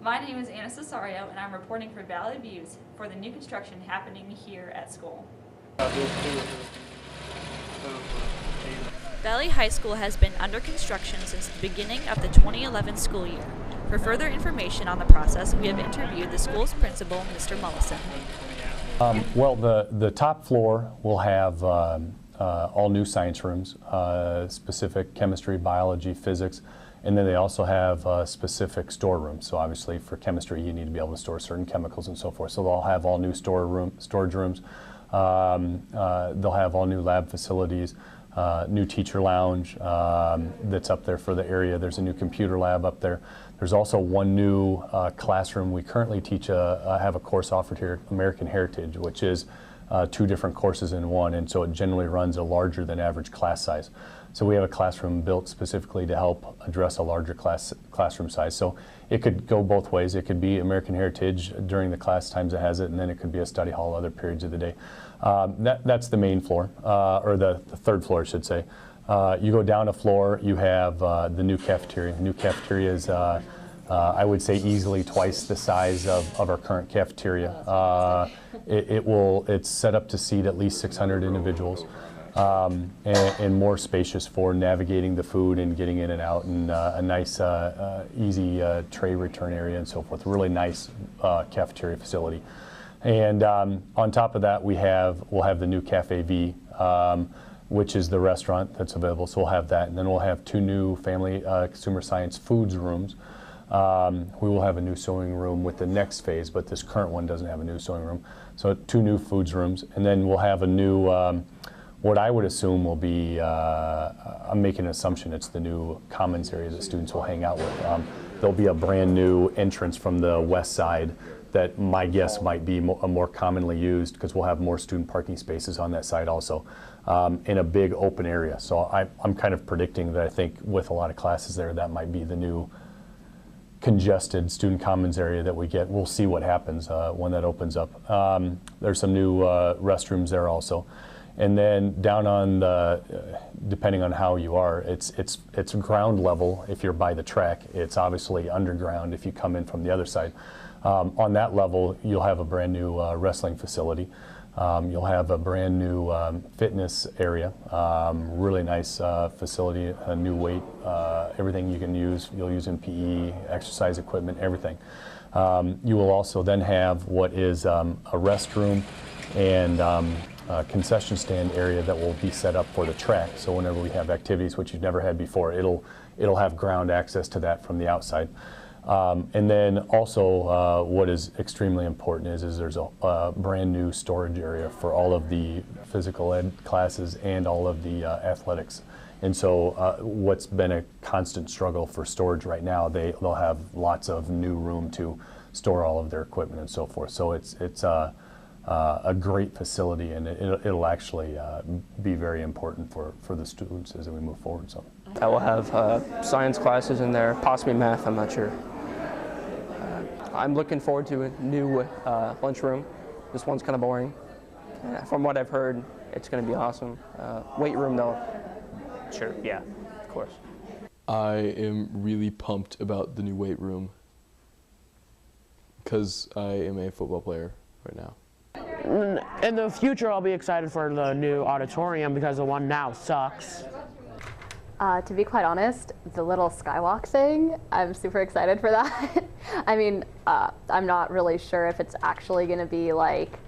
My name is Anna Cesario, and I'm reporting for Valley Views for the new construction happening here at school. Valley High School has been under construction since the beginning of the 2011 school year. For further information on the process, we have interviewed the school's principal, Mr. Mullison. Well, the top floor will have all new science rooms, specific chemistry, biology, physics, and then they also have specific storerooms. So obviously for chemistry you need to be able to store certain chemicals and so forth. So they'll have all new storage rooms. They'll have all new lab facilities, new teacher lounge that's up there for the area. There's a new computer lab up there. There's also one new classroom. We currently have a course offered here, American Heritage, which is two different courses in one, and so it generally runs a larger than average class size. So we have a classroom built specifically to help address a larger classroom size. So it could go both ways. It could be American Heritage during the class times it has it, and then it could be a study hall other periods of the day. That's the main floor, or the third floor, I should say. You go down a floor, you have the new cafeteria. The new cafeteria is, I would say, easily twice the size of our current cafeteria. It's set up to seat at least 600 individuals, and more spacious for navigating the food and getting in and out, and a nice, easy tray return area and so forth. Really nice cafeteria facility. And on top of that, we'll have the new Cafe V, which is the restaurant that's available. So we'll have that, and then we'll have two new family consumer science foods rooms. We will have a new sewing room with the next phase, but this current one doesn't have a new sewing room. So two new foods rooms, and then we'll have a new, what I would assume will be, I'm making an assumption it's the new commons area that students will hang out with. There'll be a brand new entrance from the west side that my guess might be more commonly used, because we'll have more student parking spaces on that side also, in a big open area. So I'm kind of predicting that I think with a lot of classes there, that might be the new congested student commons area that we get. We'll see what happens when that opens up. There's some new restrooms there also. And then down on the, depending on how you are, it's ground level if you're by the track. It's obviously underground if you come in from the other side. On that level, you'll have a brand new wrestling facility. You'll have a brand new fitness area, really nice facility, a new weight, everything you can use, you'll use in PE, exercise equipment, everything. You will also then have what is a restroom and a concession stand area that will be set up for the track. So whenever we have activities, which you've never had before, it'll have ground access to that from the outside. And then also what is extremely important is there's a brand new storage area for all of the physical ed classes and all of the athletics. And so what's been a constant struggle for storage right now, they'll have lots of new room to store all of their equipment and so forth. So it's a great facility, and it'll actually be very important for the students as we move forward. So I will have science classes in there, possibly math, I'm not sure. I'm looking forward to a new lunchroom. This one's kind of boring. From what I've heard, it's going to be awesome. Weight room though, sure, yeah, of course. I am really pumped about the new weight room because I am a football player right now. In the future, I'll be excited for the new auditorium because the one now sucks. To be quite honest, the little skywalk thing, I'm super excited for that. I mean, I'm not really sure if it's actually going to be like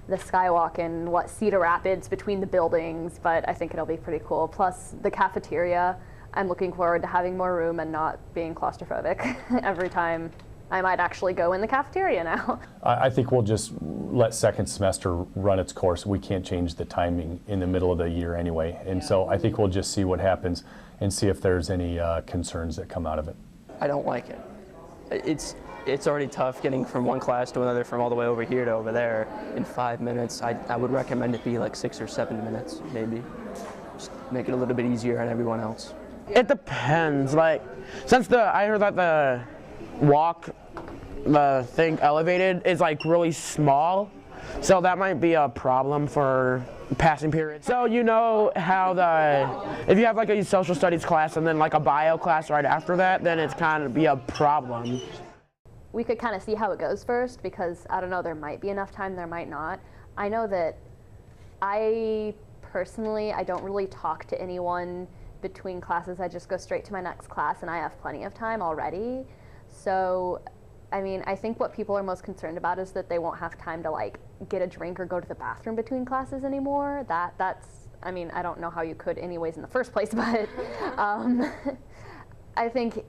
the skywalk in Cedar Rapids between the buildings, but I think it'll be pretty cool. Plus the cafeteria, I'm looking forward to having more room and not being claustrophobic every time. I might actually go in the cafeteria now. I think we'll just let second semester run its course. We can't change the timing in the middle of the year anyway. And so I think we'll just see what happens and see if there's any concerns that come out of it. I don't like it. It's already tough getting from one class to another, from all the way over here to over there in 5 minutes. I would recommend it be like 6 or 7 minutes, maybe. Just make it a little bit easier on everyone else. It depends. Like, since I heard that the thing elevated is like really small, so that might be a problem for passing periods. So you know how if you have like a social studies class and then like a bio class right after that, then it's kind of be a problem. we could kind of see how it goes first, because I don't know, there might be enough time, there might not. I know that I personally, I don't really talk to anyone between classes. I just go straight to my next class, and I have plenty of time already. So, I mean, I think what people are most concerned about is that they won't have time to like get a drink or go to the bathroom between classes anymore. That's, I mean, I don't know how you could anyways in the first place, but I think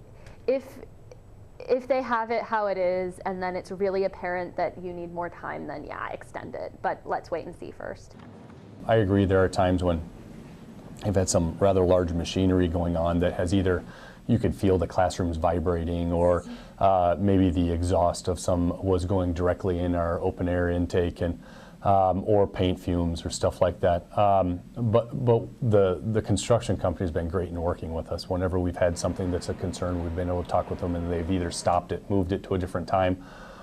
if they have it how it is, and then it's really apparent that you need more time, then yeah, extend it. But let's wait and see first. I agree. There are times when I've had some rather large machinery going on that has either, you could feel the classrooms vibrating, or maybe the exhaust of some was going directly in our open air intake, and or paint fumes or stuff like that. But the construction company's been great in working with us. Whenever we've had something that's a concern, we've been able to talk with them, and they've either stopped it, moved it to a different time,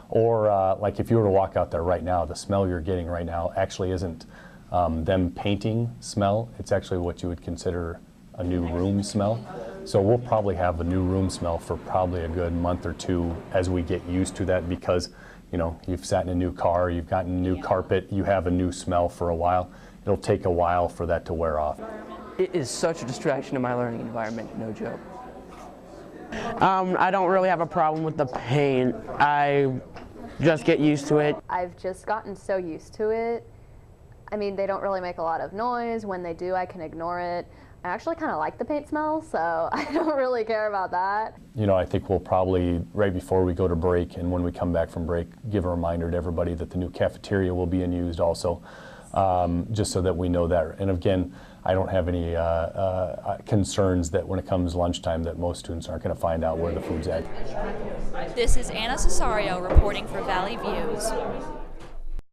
or like if you were to walk out there right now, the smell you're getting right now actually isn't them painting smell. It's actually what you would consider a new room smell. So we'll probably have a new room smell for probably a good month or two as we get used to that, because you know, you've sat in a new car, you've gotten new carpet, you have a new smell for a while. It'll take a while for that to wear off. It is such a distraction in my learning environment, no joke. I don't really have a problem with the paint. I just get used to it. I've just gotten so used to it. I mean, they don't really make a lot of noise. When they do, I can ignore it. I actually kind of like the paint smell, so I don't really care about that. You know, I think we'll probably, right before we go to break and when we come back from break, give a reminder to everybody that the new cafeteria will be in use also, just so that we know that. And again, I don't have any concerns that when it comes lunchtime that most students aren't going to find out where the food's at. This is Anna Cesario reporting for Valley Views.